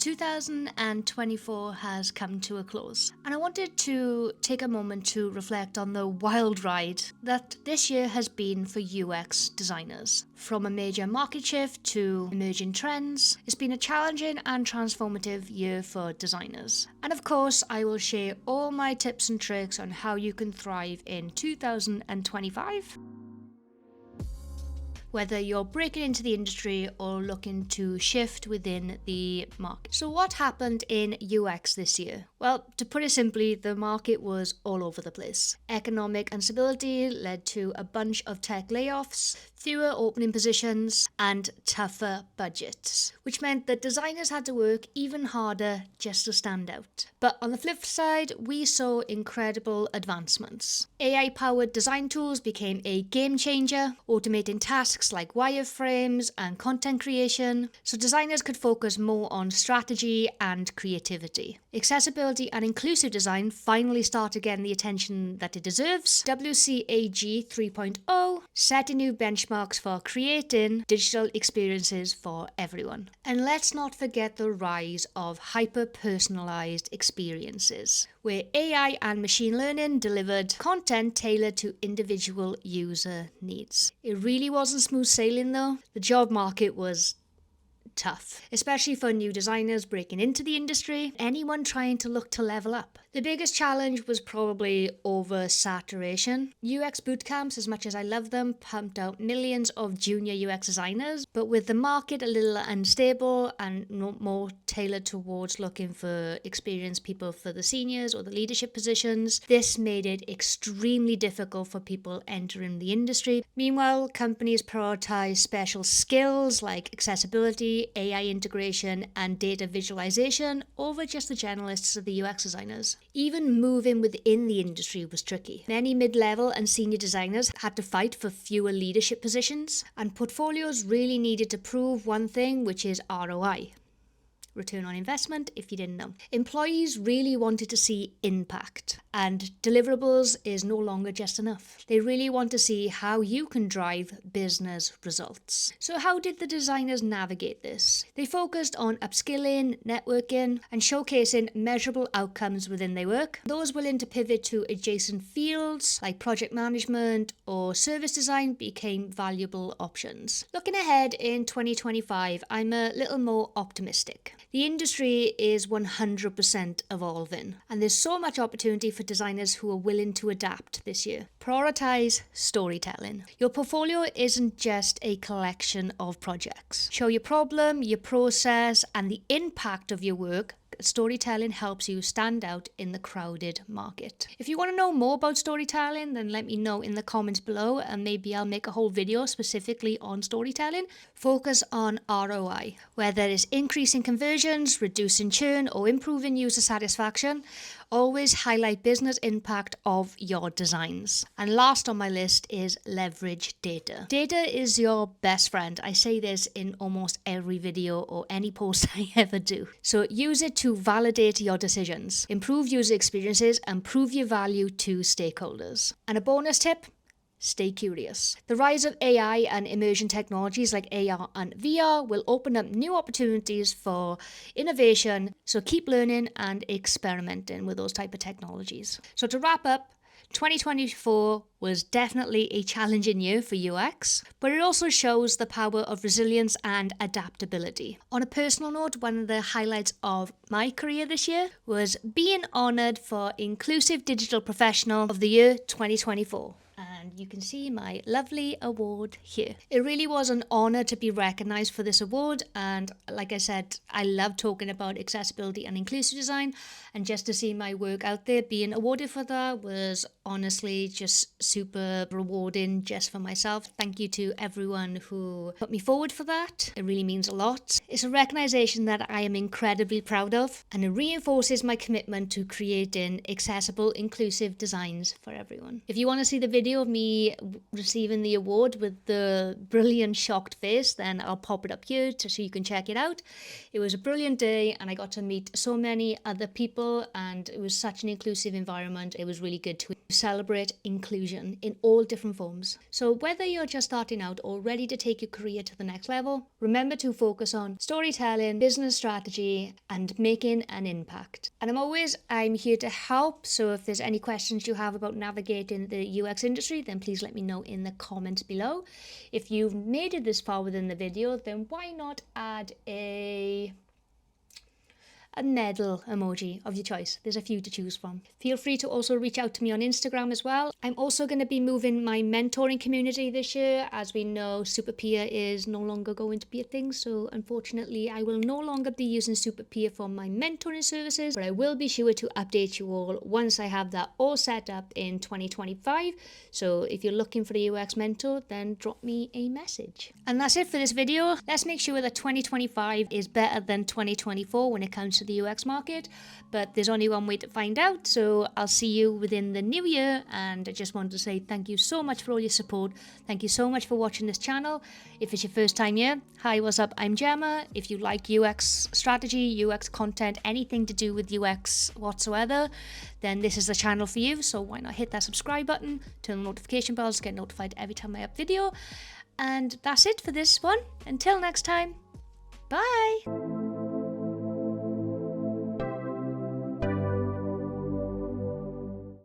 2024 has come to a close, and I wanted to take a moment to reflect on the wild ride that this year has been for UX designers. From a major market shift to emerging trends, it's been a challenging and transformative year for designers. And of course, I will share all my tips and tricks on how you can thrive in 2025. Whether you're breaking into the industry or looking to shift within the market. So what happened in UX this year? Well, to put it simply, the market was all over the place. Economic instability led to a bunch of tech layoffs, fewer opening positions, and tougher budgets, which meant that designers had to work even harder just to stand out. But on the flip side, we saw incredible advancements. AI-powered design tools became a game changer, automating tasks like wireframes and content creation, so designers could focus more on strategy and creativity. Accessibility and inclusive design finally started getting the attention that it deserves. WCAG 3.0 setting new benchmarks for creating digital experiences for everyone. And let's not forget the rise of hyper-personalized experiences, where AI and machine learning delivered content tailored to individual user needs. It really wasn't smooth sailing though. The job market was tough, especially for new designers breaking into the industry, anyone trying to look to level up. The biggest challenge was probably oversaturation. UX bootcamps, as much as I love them, pumped out millions of junior UX designers, but with the market a little unstable and more tailored towards looking for experienced people for the seniors or the leadership positions, this made it extremely difficult for people entering the industry. Meanwhile, companies prioritize special skills like accessibility, AI integration, and data visualization over just the generalists of the UX designers. Even moving within the industry was tricky. Many mid-level and senior designers had to fight for fewer leadership positions, and portfolios really needed to prove one thing, which is ROI. Return on investment, if you didn't know. Employees really wanted to see impact, and deliverables is no longer just enough. They really want to see how you can drive business results. So how did the designers navigate this? They focused on upskilling, networking, and showcasing measurable outcomes within their work. Those willing to pivot to adjacent fields like project management or service design became valuable options. Looking ahead in 2025, I'm a little more optimistic. The industry is 100% evolving, and there's so much opportunity for designers who are willing to adapt this year. Prioritize storytelling. Your portfolio isn't just a collection of projects. Show your problem, your process, and the impact of your work. Storytelling helps you stand out in the crowded market. If you want to know more about storytelling, then let me know in the comments below, and maybe I'll make a whole video specifically on storytelling. Focus on ROI, whether it's increasing conversions, reducing churn, or improving user satisfaction. Always highlight business impact of your designs. And last on my list is leverage data. Data is your best friend. I say this in almost every video or any post I ever do. So use it to validate your decisions, improve user experiences, and prove your value to stakeholders. And a bonus tip: stay curious. The rise of AI and emerging technologies like AR and VR will open up new opportunities for innovation, so keep learning and experimenting with those type of technologies. So to wrap up, 2024 was definitely a challenging year for UX, but it also shows the power of resilience and adaptability. On a personal note, one of the highlights of my career this year was being honoured for Inclusive Digital Professional of the Year 2024. And you can see my lovely award here. It really was an honor to be recognized for this award, and like I said, I love talking about accessibility and inclusive design, and just to see my work out there being awarded for that was honestly just super rewarding just for myself. Thank you to everyone who put me forward for that. It really means a lot. It's a recognition that I am incredibly proud of, and it reinforces my commitment to creating accessible, inclusive designs for everyone. If you want to see the video of me me receiving the award with the brilliant shocked face, then I'll pop it up here so you can check it out. It was a brilliant day and I got to meet so many other people and it was such an inclusive environment. It was really good to celebrate inclusion in all different forms. So whether you're just starting out or ready to take your career to the next level, remember to focus on storytelling, business strategy, and making an impact. And I'm here to help. So if there's any questions you have about navigating the UX industry, then please let me know in the comments below. If you've made it this far within the video, then why not add a medal emoji of your choice. There's a few to choose from. Feel free to also reach out to me on Instagram as well. I'm also going to be moving my mentoring community this year. As we know, Super Peer is no longer going to be a thing, so unfortunately I will no longer be using Super Peer for my mentoring services, but I will be sure to update you all once I have that all set up in 2025. So if you're looking for a UX mentor, then drop me a message. And that's it for this video. Let's make sure that 2025 is better than 2024 when it comes to the UX market, but there's only one way to find out. So I'll see you within the new year, and I just wanted to say thank you so much for all your support. Thank you so much for watching this channel. If it's your first time here, hi, what's up? I'm Gemma. If you like UX strategy, UX content, anything to do with UX whatsoever, then this is the channel for you. So why not hit that subscribe button, turn on notification bells, get notified every time I up video. And that's it for this one. Until next time, bye.